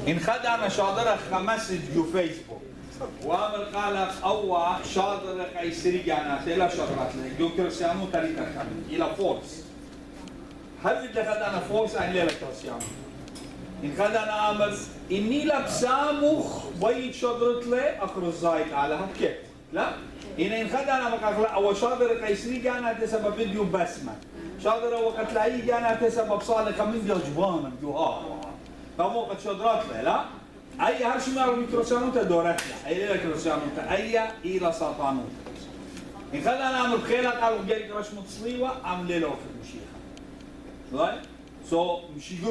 انخدع شاطرة خمسج جو فيسبوك وامر قال أو شاطرة قيسري جانا تلا شاطرات لك جو كريستيانو تريتا كامل إلى فورس هل دخلنا فورس أهل كريستيانو إن خدنا أمر إني لبسامخ بيت شاطرت له أخر زايد على هكذا لا إن خدنا مقاخلا أو شاطرة قيسري جانا تسبب فيديو بسمة شاطرة وقت لاي جانا تسبب صالح من جوانا جوها فمو قد شاطرت له لا أي هرش ما رمي كريستيانو تدورت له أي لا كريستيانو أي إلى سرطانو إن خدنا أمر بخيلك قالوا جاي كرش متصليوة عمل له في المشيخة right so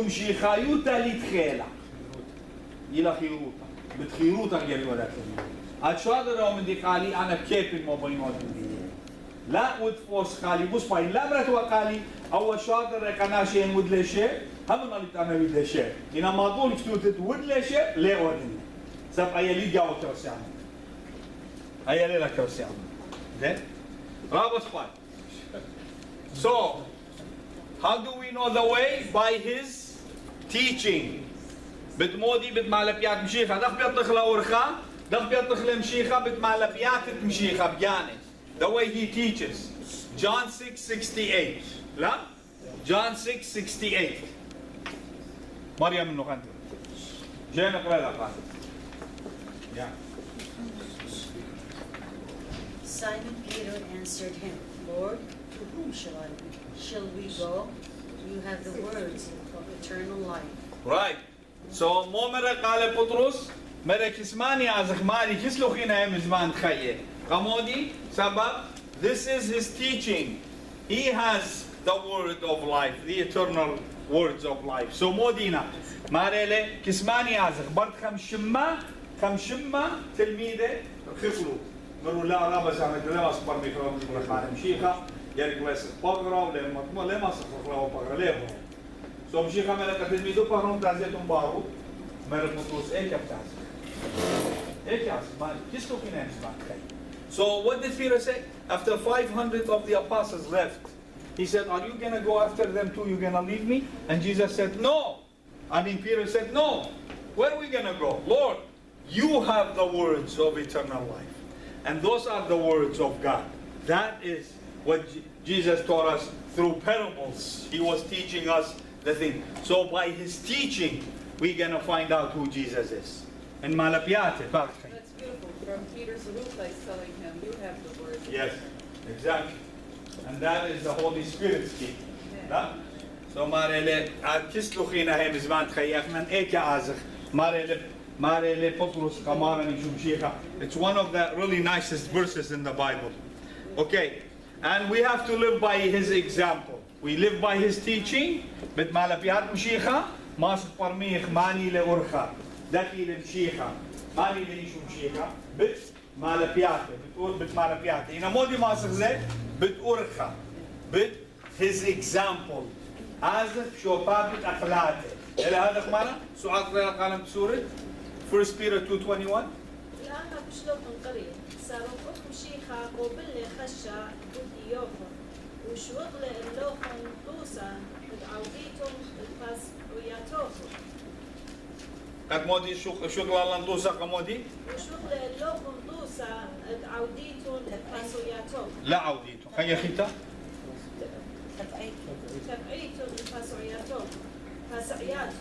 مشيخة يوتا لتخيلة إلى خيروتا بتخيروتا جاي ولا كذي أشادر يوم دي قالي أنا كيف ما بينات لا ود فوس قالي بس باين لا مرت وقالي أول شادر كنا شيء ود لشيء هم نالي أنا ود لشيء إن ما دول كتوت ود لشيء لا ودني سب أيلي جاو كرسيان أيلي لا كرسيان ده رابط باي so how do we know the way by his teaching بتمودي بتمالبيات مشيخة دخ بيطخ لورخا دخ بيطخ لمشيخة بتمالبيات مشيخة بياني the way he teaches John 6:68 لا John 6:68 مريم النخنت جاي نقرأ لك yeah Simon Peter answered him, Lord, to whom shall we go? You have the words of eternal life. Right. So مو مرة قال بطرس مرة كسماني عزخ مالي كسلو خينا يم زمان تخيل قمودي سبب this is his teaching. He has the word of life, the eternal words of life. So مودينا ماريلي كسماني عزخ برد خمشمة تلميذة خفلو مرو لا رابا زعمت لا أصبر ميكروب يقول خالم شيخة يرجع لس بقرة ولا ما صخر له بقرة ليه so مشيخة ملك تلميذه بقرون تعزيتهم بارو مرة بطرس إيه كبتاز إيه كاس ما كيسلو كنا نسمع كاي so what did Peter say after 500 of the apostles left he said are you gonna go after them too you gonna leave me and Jesus said no Peter said no where are we gonna go Lord you have the words of eternal life and those are the words of God that is what Jesus taught us through parables he was teaching us the thing so by his teaching we're gonna find out who Jesus is and malapiate That's beautiful. From Peter's Rupa is telling him, you have the words. yes exactly and that is the Holy Spirit's key yeah. so marele kislu khina he bizman tkhaykhna ek azakh marele Petrus kamaran shumshiha it's one of the really nicest verses in the Bible okay and we have to live by his example we live by his teaching bit malapiat mshiha mas parmikh mani le urkha daki le mshiha mani le shumshiha bit malapiat bit malapiat ina modi masakh ze bit urkha bit his example azak shopabit akhlaqe الى هذا خمانه سؤال قراءه قلم بسوره 1 Peter 2:21 الآن بشلوط قريب صاروا أخو شيخا قبل خشة بديوفا وشوغل اللوخن دوسا عوديتم الفاس وياتوفا قد مودي شغل الله دوسا قمودي وشوغل اللوخن دوسا عوديتم الفاس وياتوفا لا عوديتم خي خيتا تبعيتم الفاس وياتوفا فاسعياتم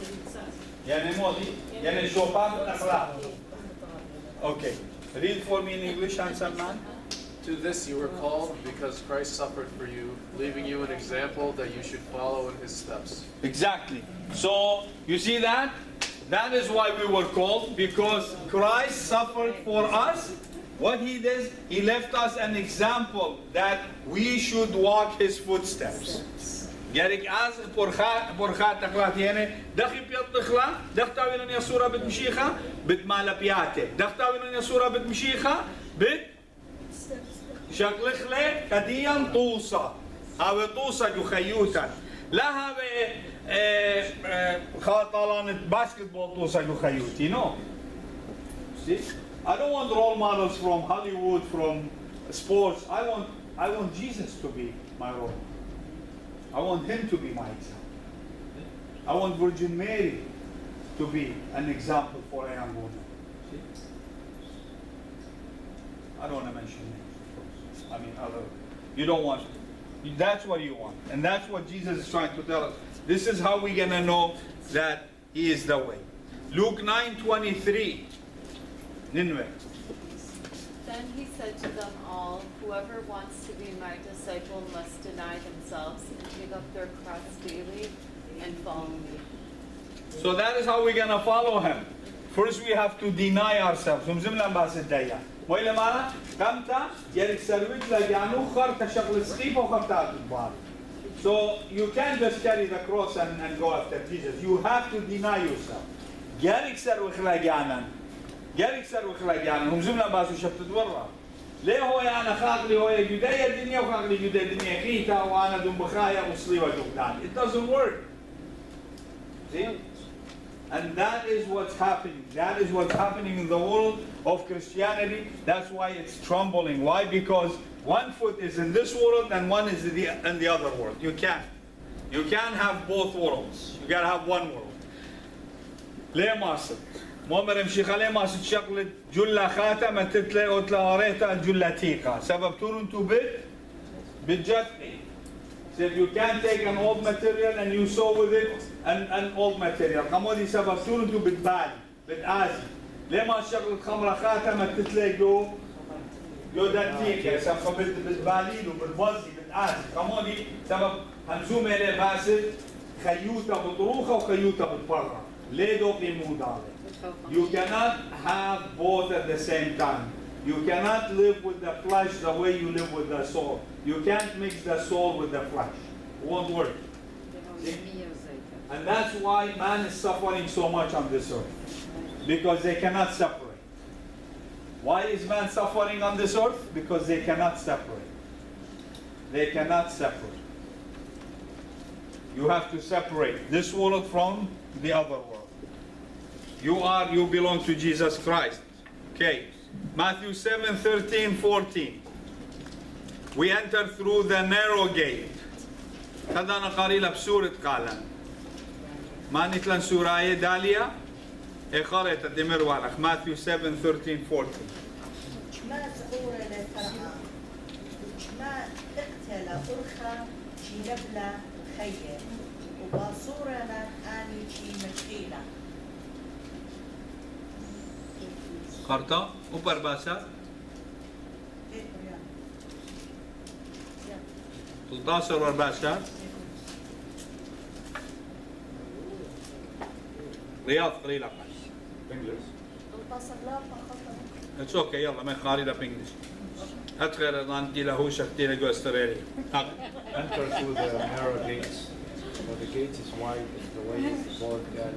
يعني مودي يعني شوفان الأخلاق okay read for me in English handsome man To this you were called because Christ suffered for you, leaving you an example that you should follow in his steps. exactly so you see that is why we were called because Christ suffered for us what he did he left us an example that we should walk his footsteps جارك از برخات تقلات يعني دخي بيطخلا دختاوين يا صورة بتمشيخة بتمالبياته دختاوين يا صورة بتمشيخة بت شكل خلي كديا طوسة هاوي طوسة جو خيوتا لا هاوي خاطلان باسكتبول طوسة جو خيوتي no see I don't want role models from Hollywood from sports I want Jesus to be my role I want him to be my example. I want Virgin Mary to be an example for a young woman. See? I don't want to mention names, of course. I mean, other. You don't want. That's what you want. And that's what Jesus is trying to tell us. This is how we're going to know that He is the way. Luke 9:23. Nineveh. Then he said to them all, whoever wants to be my disciple must deny themselves and take up their cross daily and follow me. So that is how we're going to follow Him. First we have to deny ourselves. وإلا مانا قمتا يلك سرويت لجانو خرطة شغل سخيفة وخرطة تبار. So you can't just carry the cross and go after Jesus. You have to deny yourself. يلك سروي خلاجانا يلك سروي خلاجانا هم زمنا باسو شفت ورا. ليه هو أنا خاطري هو يجودية الدنيا وخاطري يجودية الدنيا خيتا وأنا دم بخايا وصلي وجودان. It doesn't work. See? And that is what's happening. That is what's happening in the world of Christianity. That's why it's trembling. Why? Because one foot is in this world and one is in the other world. You can't. You can't have both worlds. You gotta have one world. ليه ما صرت؟ مؤمر مشيخة ليه ما صرت شغلة جلة خاتمة تتلي أتلا وريتا جلة تيقة سبب تورنتو بتجتني. So if you can't take an old material and you sew with it an old material. قمودي سبب تورنتو بتبالي بتآزي. ليه ما شغلة خمرة خاتمة تتلي جو دانتيكة سبب بتبالي له بتبزي بتآزي. قمودي سبب همزومة ليه باسد خيوطة بطروخة وخيوطة بتبرة. ليه دو قيمو دالي. You cannot have both at the same time. You cannot live with the flesh the way you live with the soul. You can't mix the soul with the flesh. It won't work. See? And that's why man is suffering so much on this earth. Because they cannot separate. Why is man suffering on this earth? Because they cannot separate. They cannot separate. You have to separate this world from the other world. You belong to Jesus Christ. Okay. Matthew 7:13-14. We enter through the narrow gate. خذنا قريلة بسورة قالن. ما نتلن سورة داليا. إخارة دمر والك. Matthew 7:13-14. ما زغورة لفرعا. ما اقتل أرخا جنبلا خير. وباصورنا آني جي مشكيلة. قرطة وبرباسة 13 وبرباسة رياض قليلة بإنجليز It's okay يلا ما قليلة بإنجليز أدخل أنتي له شفتي له أستراليا Enter through the narrow gates, for the gate is wide, the way is broad that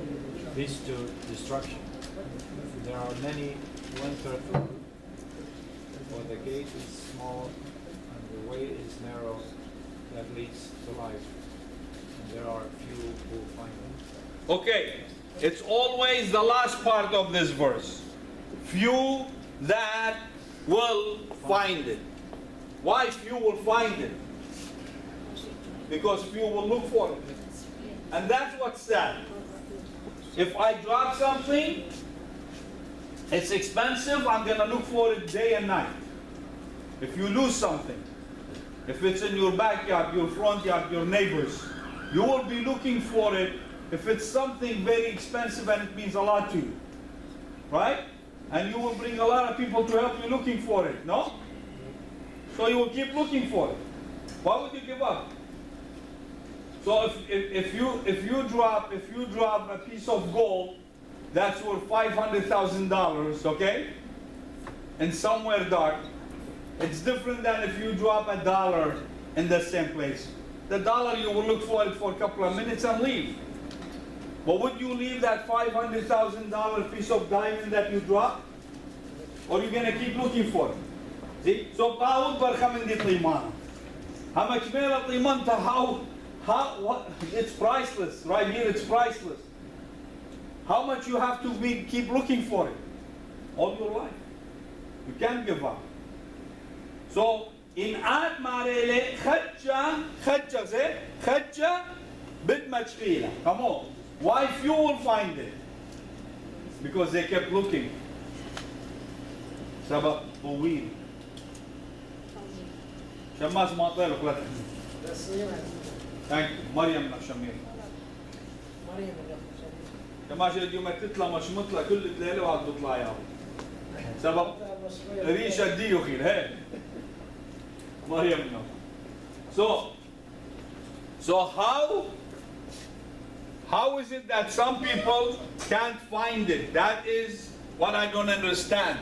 leads to destruction. There are many who enter through, for the gate is small and the way is narrow that leads to life. And there are few who find it. Okay, it's always the last part of this verse. Few that will find it. Why few will find it? Because few will look for it. And that's what's sad. If I drop something, it's expensive, I'm going to look for it day and night. If you lose something, if it's in your backyard, your front yard, your neighbors, you will be looking for it if it's something very expensive and it means a lot to you. Right? And you will bring a lot of people to help you looking for it, no? So you will keep looking for it. Why would you give up? So if you drop a piece of gold that's worth $500,000, okay, and somewhere dark, it's different than if you drop $1 in the same place. The dollar, you will look for it for a couple of minutes and leave. But would you leave that $500,000 piece of diamond that you dropped? Or are you going to keep looking for it? See? So how much what? It's priceless. Right here, it's priceless. How much you have to keep looking for it? All your life. You can't give up. So, in Ad Marele, Khadja bid machqila. Come on. Why few will find it? Because they kept looking. سبب طويل. شماس ما طيلك لا تحمل. Thank you. مريم من شمير. شماش اليوم تطلع مش مطلع كل الليلة وعاد بطلع يا سبب ريشة ديو خير هي. مريم من. So how is it that some people can't find it? That is what I don't understand.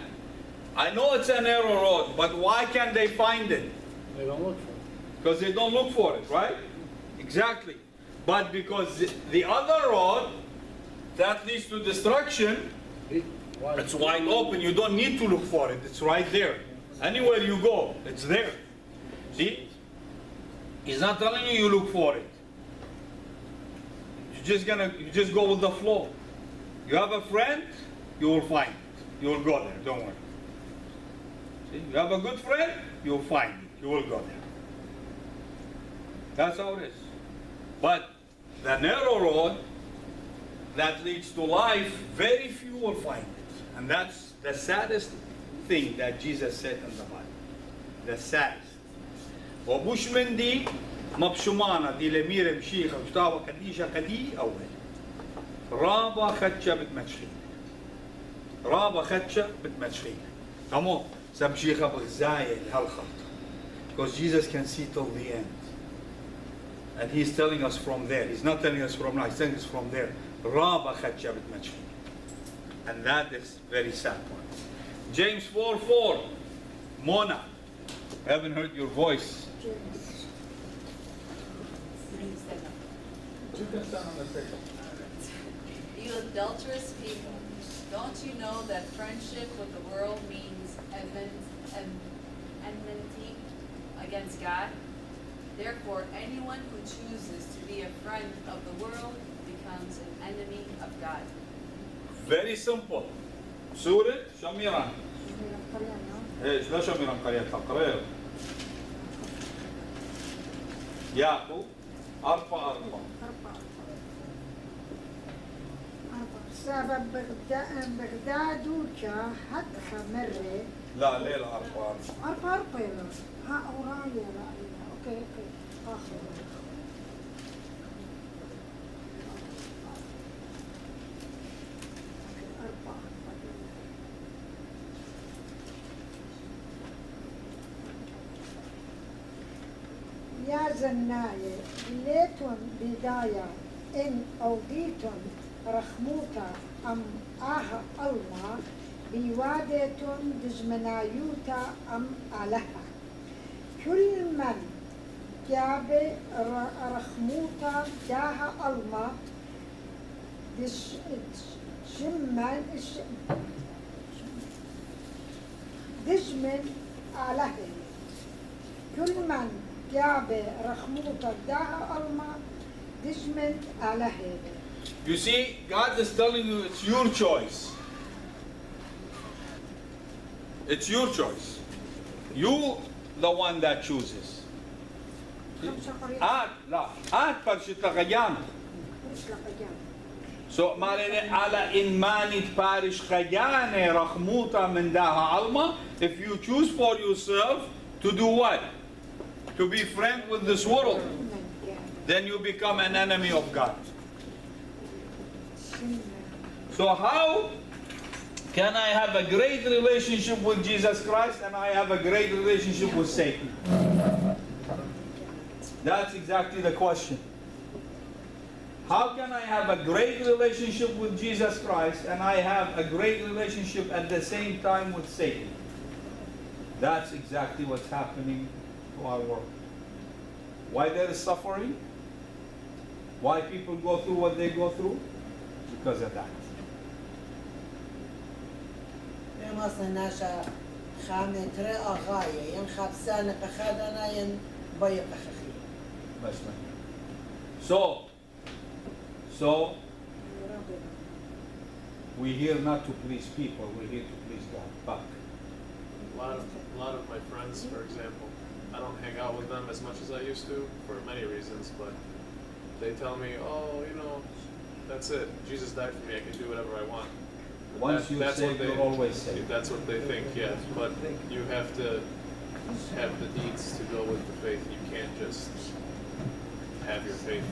I know it's a narrow road, but why can't they find it? They don't look for it. Because they don't look for it, right? Exactly. But because the other road that leads to destruction, it's wide open. You don't need to look for it. It's right there. Anywhere you go, it's there. See? He's not telling you look for it. You just go with the flow. You have a friend, you will find it. You will go there. Don't worry. See? You have a good friend, you will find it. You will go there. That's how it is. But the narrow road that leads to life, very few will find it. And that's the saddest thing that Jesus said in the Bible. The saddest. وبوش من دي مبشمانة دي لميرة مشيخة وشتاوة كديشة كدي أول رابا خدشة بتمشخين رابا خدشة بتمشخين تمام سبشيخة بغزاية لهالخط because Jesus can see till the end and he's telling us from there. He's not telling us from now, he's telling us from there. رابا خدشة بتمشخين and that is very sad part. James 4:4 Mona, I haven't heard your voice. You can stand on the table. You adulterous people, don't you know that friendship with the world means enmity against God? Therefore, anyone who chooses to be a friend of the world becomes an enemy of God. Very simple. Surah Shamiran. ايش لا شميران قريتها قرير ياقو أربعة سبب بغداد وكا حد خمرة لا ليلة أربعة ها أورايا لا أوكي آخر يا زناية ليتون بداية إن أوديتون رخموتا أم ألما بوادتون دزمنايوتا أم ألها كل من جاب رخموتا جاها ألما دزمن ألها كل من You see, God is telling you it's your choice. It's your choice. You, the one that chooses. So, ala in manit parish khayane rakhmuta min daha alma. If you choose for yourself to do what? To be friend with this world, then you become an enemy of God. So how can I have a great relationship with Jesus Christ and I have a great relationship with Satan? That's exactly the question. How can I have a great relationship with Jesus Christ and I have a great relationship at the same time with Satan? That's exactly what's happening to our world. Why there is suffering? Why people go through what they go through? Because of that. So we're here not to please people, we're here to please God. Back. A lot of my friends, for example, I don't hang out with them as much as I used to for many reasons, but they tell me, oh, you know, that's it. Jesus died for me. I can do whatever I want. Once you're That's what saved, they- you're always saved. That's what they think, yes. But you have to have the deeds to go with the faith. You can't just have your faith.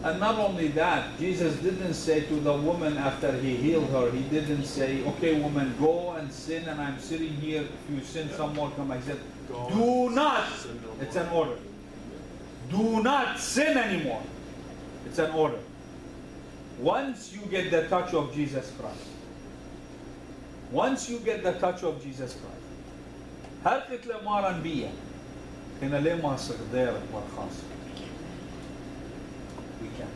And not only that, Jesus didn't say to the woman after he healed her, he didn't say, okay woman, go and sin and I'm sitting here, if you sin some more, come. He said, Go do and not, sin no it's more. an order. Do not sin anymore. It's an order. Once you get the touch of Jesus Christ, once you get the touch of Jesus Christ, هرقت لمارا بيا كنا لما صغديرك والخاص. We can.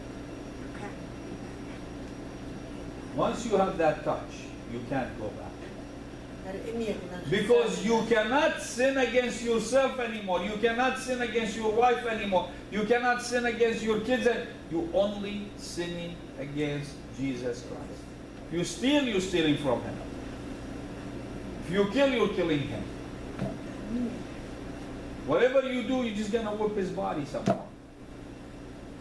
Once you have that touch, you can't go back. Because you cannot sin against yourself anymore. You cannot sin against your wife anymore. You cannot sin against your kids. You only sinning against Jesus Christ. If you steal, you're stealing from him. If you kill, you're killing him. Whatever you do, you're just gonna whip his body somehow.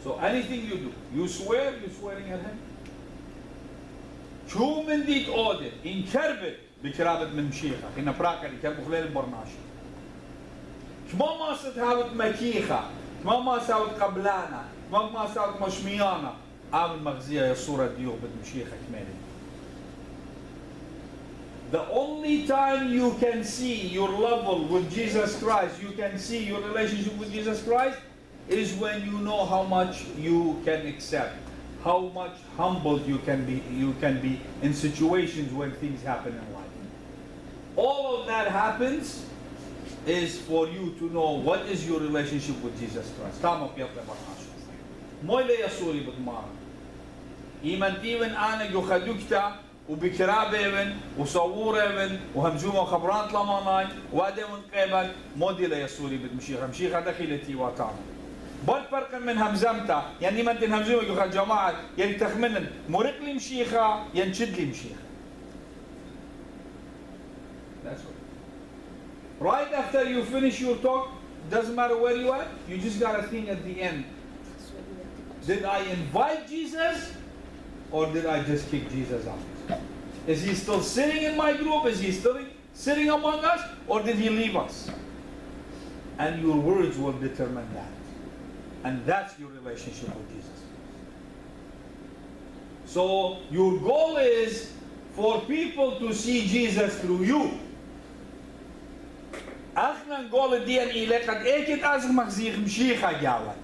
So anything you do, you swear, you're swearing at him. شو من ديك أودر إن كربت بكرابة من مشيخة إن براكة كربو خلال البرناشة شما ما ستهاوت مكيخة شما ما ساوت قبلانة شما ما ساوت مشميانة عامل مغزية صورة ديوه بد مشيخة كمالي. The only time you can see your level with Jesus Christ, you can see your relationship with Jesus Christ, is when you know how much you can accept, how much humbled you can be in situations when things happen in life. All of that happens is for you to know what is your relationship with Jesus Christ. Tama piyatla barnasho. Moyle yasuri b'dmara. Iman tiven ana yuchadukta وبكرابة وصورة وهمزومة وخبرات لماناي وادي من قيبل موديلا يسوري بدمشيخة مشيخة دخلتي واتانا بل فرق من همزمتا يعني ما انت همزومة يخل جماعة يعني تخمنن مرق لي مشيخة ينشد لي مشيخة. That's all. Right after you finish your talk, doesn't matter where you are, you just got to think at the end, did I invite Jesus or did I just kick Jesus out? Is he still sitting in my group? Is he still sitting among us? Or did he leave us? And your words will determine that. And that's your relationship with Jesus. So your goal is for people to see Jesus through you. احنا نقول دي ان الى قد اكيد ازغ مغزيخ مشيخة جاوة.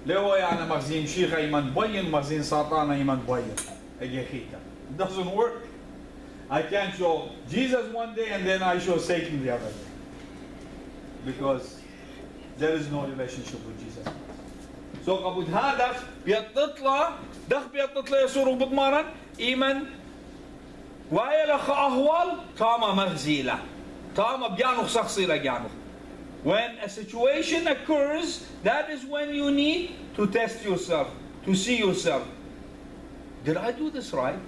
لو يعني مغزين مشيخة يمن بين مغزين ساطانة يمن بين. It doesn't work. I can't show Jesus one day and then I show Satan the other day. Because there is no relationship with Jesus. So قبل هذا بيطلع دخ بيطلع يسور بضمارا إيمن وهي لخ أهوال تاما مغزيلة تاما بيانوخ شخصي لجانوخ. When a situation occurs, that is when you need to test yourself, to see yourself. Did I do this right?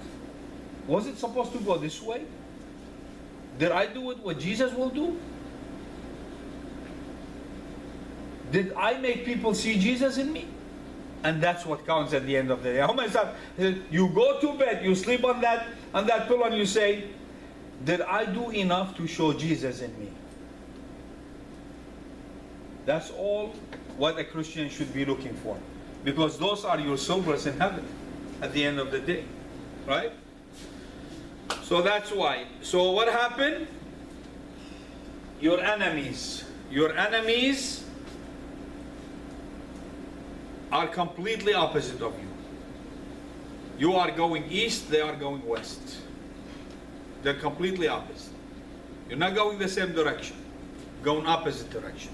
Was it supposed to go this way? Did I do it what Jesus will do? Did I make people see Jesus in me? And that's what counts at the end of the day. How many times you go to bed, you sleep on that pillow and you say, did I do enough to show Jesus in me? That's all what a Christian should be looking for. Because those are your silvers in heaven at the end of the day. Right? So that's why. So what happened? Your enemies are completely opposite of you. You are going east, they are going west. They're completely opposite. You're not going the same direction. Going opposite direction.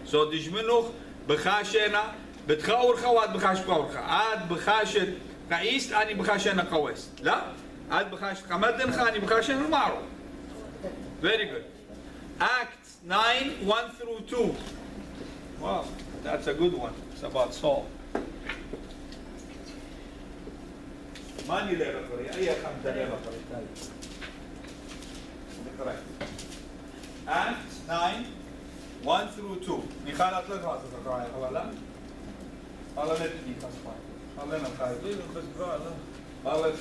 So dijmenuch b'chashena بتخاور خوات بخاش بخاور عاد بخاشت كايست اني بخاشنا قويست لا عاد بخاش قمدن خاني بخاشنا المعروف. Very good. Acts 9:1-2. Wow, that's a good one. It's about Saul. ماني ليلة قرية أي خمسة ليلة قرية. Correct. Acts 9:1-2. ميخال أطلق هذا القرآن ولا؟ الله لا تجي خصفان. الله لا خايف. بس قرأ لا. مرة